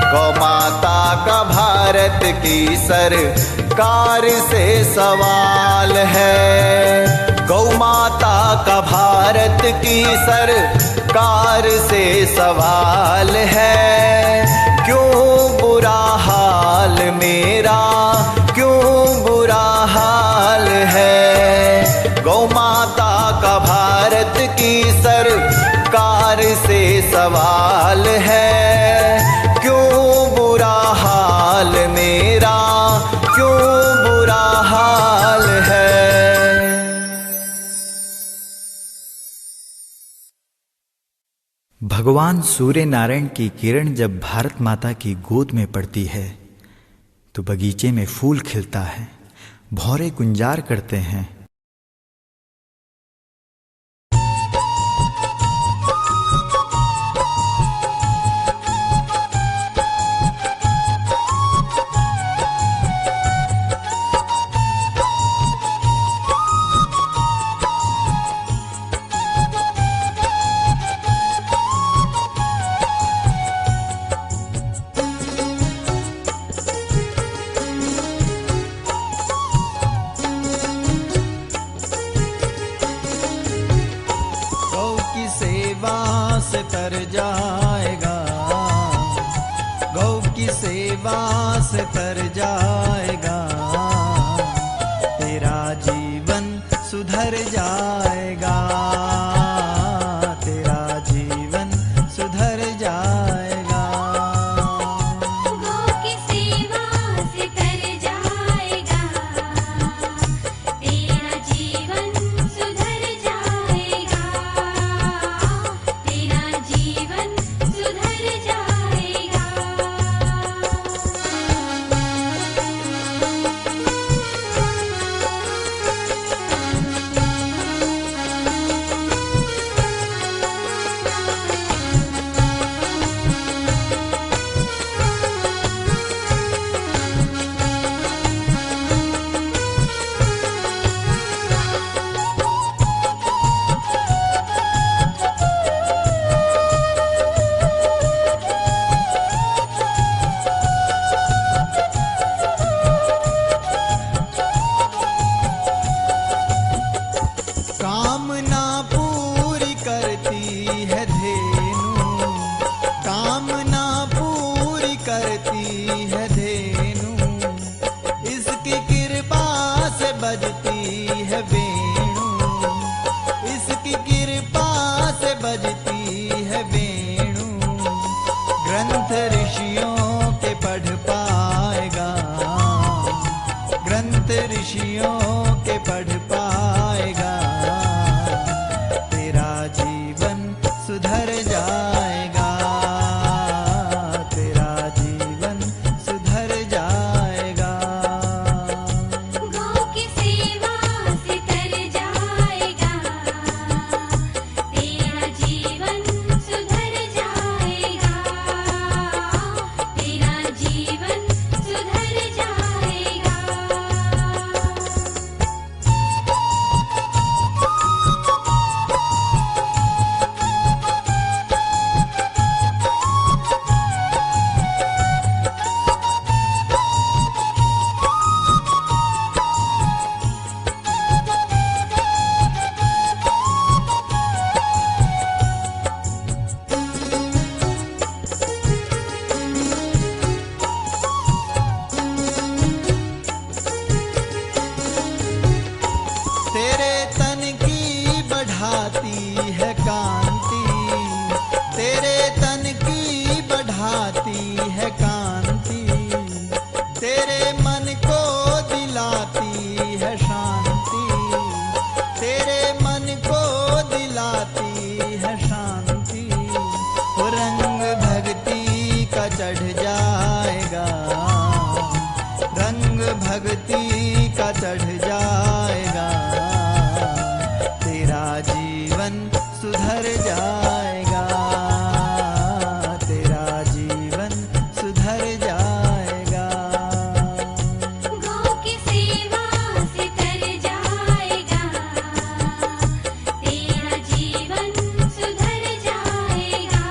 गौ माता का भारत की सरकार से सवाल है। गौ माता का भारत की सरकार से सवाल है। क्यों बुरा हाल मेरा, क्यों बुरा हाल है। गौ माता का भारत की सरकार से सवाल है। क्यों बुरा हाल मेरा, क्यों बुरा हाल है। भगवान सूर्य नारायण की किरण जब भारत माता की गोद में पड़ती है तो बगीचे में फूल खिलता है, भौरे गुंजार करते हैं। से तर जाएगा, गौ की सेवा से तर जाएगा, तेरा जीवन सुधर जाएगा, तेरा जीवन सुधर जाएगा। गौ की सेवा से तर जाएगा, तेरा जीवन सुधर जाएगा, तेरा जीवन सुधर जाएगा। कामना पूरी करती है धेनु, कामना पूरी करती है धेनु, इसकी कृपा से बजती है वेणु, इसकी कृपा से बजती है वेणु। ग्रंथ ऋषियों के पढ़ पाएगा, ग्रंथ ऋषियों के पढ़ पाएगा, तेरा जीवन सुधर जाएगा, तेरा जीवन सुधर जाएगा। गौ की सेवा से तर जाएगा, तेरा जीवन सुधर जाएगा, तेरा जीवन सुधर जाएगा। तेरे तन की बढ़ाती है कांति, तेरे तन की बढ़ाती है कांति, तेरे मन को दिलाती है शांति, तेरे मन को दिलाती है शांति। वो रंग भक्ति का चढ़ जाएगा, रंग भक्ति का चढ़ जाएगा, तेरा जीवन सुधर जाएगा, तेरा जीवन सुधर जाएगा। गौ की सेवा से तर जाएगा, तेरा जीवन सुधर जाएगा,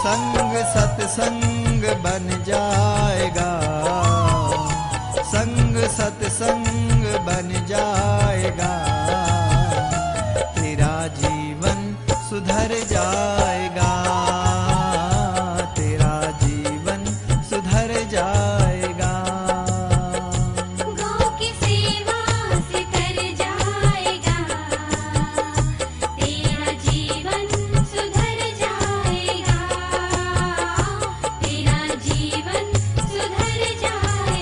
संग सत्संग बन जाएगा, संग सत्संग बन जाएगा, तेरा जीवन सुधर जाएगा, तेरा जीवन सुधर जाएगा। गौ की सेवा से तर जाएगा, तेरा जीवन सुधर जाएगा, तेरा जीवन सुधर जाएगा।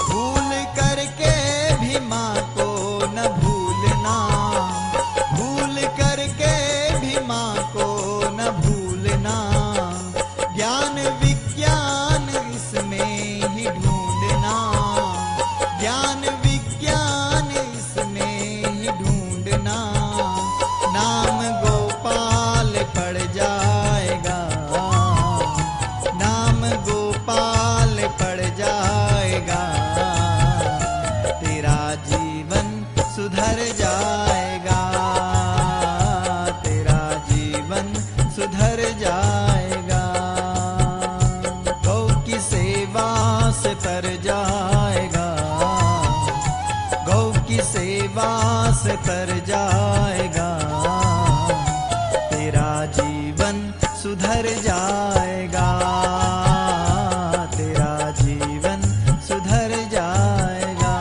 भूल करके भी माँ को न भूलना, भूल करके भी माँ को न भूलना, ज्ञान विज्ञान इसमें ही ढूंढना, ज्ञान विज्ञान इसमें ही ढूंढना, नाम गोपाल पड़ जाएगा, नाम गोपाल पड़ जाएगा, तेरा जीवन सुधर जाएगा, तेरा जीवन सुधर जाएगा। गौ की सेवा से तर जाएगा, गौ की सेवा से तर जाएगा, तेरा जीवन सुधर जाएगा, तेरा जीवन सुधर जाएगा।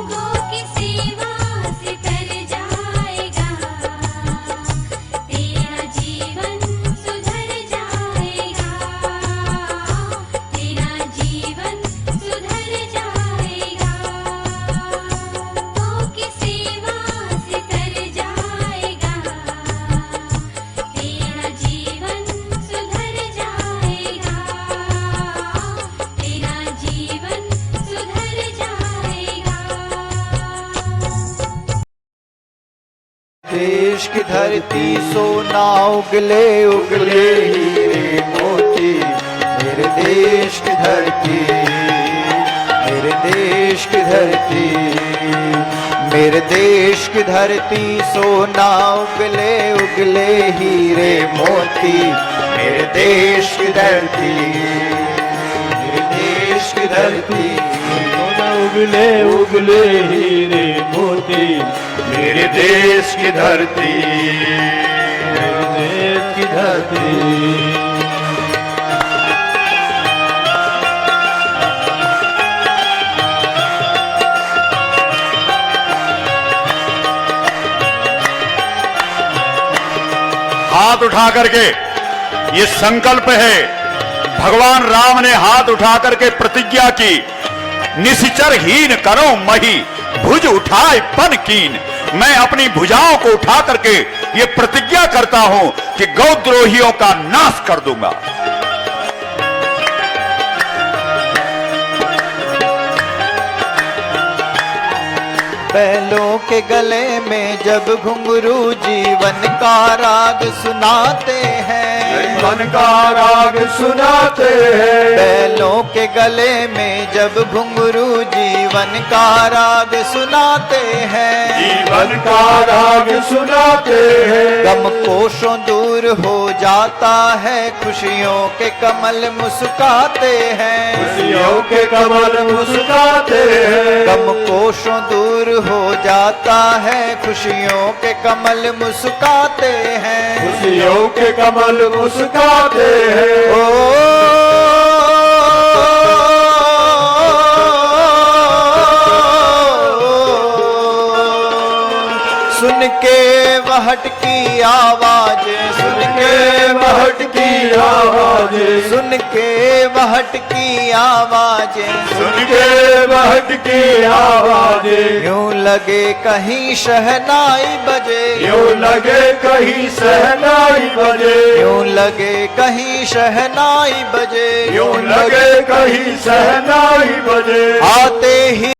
गौ की सेवा से तर जाएगा, तेरा जीवन सुधर जाएगा, तेरा जीवन सुधर जाएगा। गौ की सेवा से तर जाएगा, तेरा जीवन सुधर जाएगा, तेरा जीवन सुधर जाएगा। देश की धरती सोना उगले उगले हीरे मोती, मेरे देश की धरती, मेरे देश की धरती, मेरे देश की धरती सोना उगले उगले हीरे मोती, मेरे देश की धरती, मेरे देश की धरती, उगले उगले हीरे मोती, मेरे देश की धरती, मेरे देश की धरती। हाथ उठा करके ये संकल्प है, भगवान राम ने हाथ उठा करके प्रतिज्ञा की, निश्चर हीन करो मही, भुज उठाए पन कीन। मैं अपनी भुजाओं को उठा करके ये प्रतिज्ञा करता हूं कि गौद्रोहियों का नाश कर दूंगा। बैलों के गले में जब घुंघरू जीवन का राग सुनाते हैं, जीवन का राग सुनाते हैं, बैलों के गले में जब घुंघरू जीवन का राग सुनाते हैं, जीवन का राग सुनाते हैं। गम कोशों दूर हो जाता है, खुशियों के कमल मुस्काते हैं, खुशियों के कमल मुस्काते हैं, गम कोशों दूर हो जाता है, खुशियों के कमल मुस्काते हैं, खुशियों के कमल मुस्काते हैं। सुन के वहट की आवाज, सुन के वहट की आवाज, सुन के वहट की आवाज, सुन के वहट की आवाज, यूं लगे कहीं शहनाई बजे, यूं लगे कहीं शहनाई बजे, यूं लगे कहीं शहनाई बजे, यूं लगे कहीं शहनाई बजे। आते ही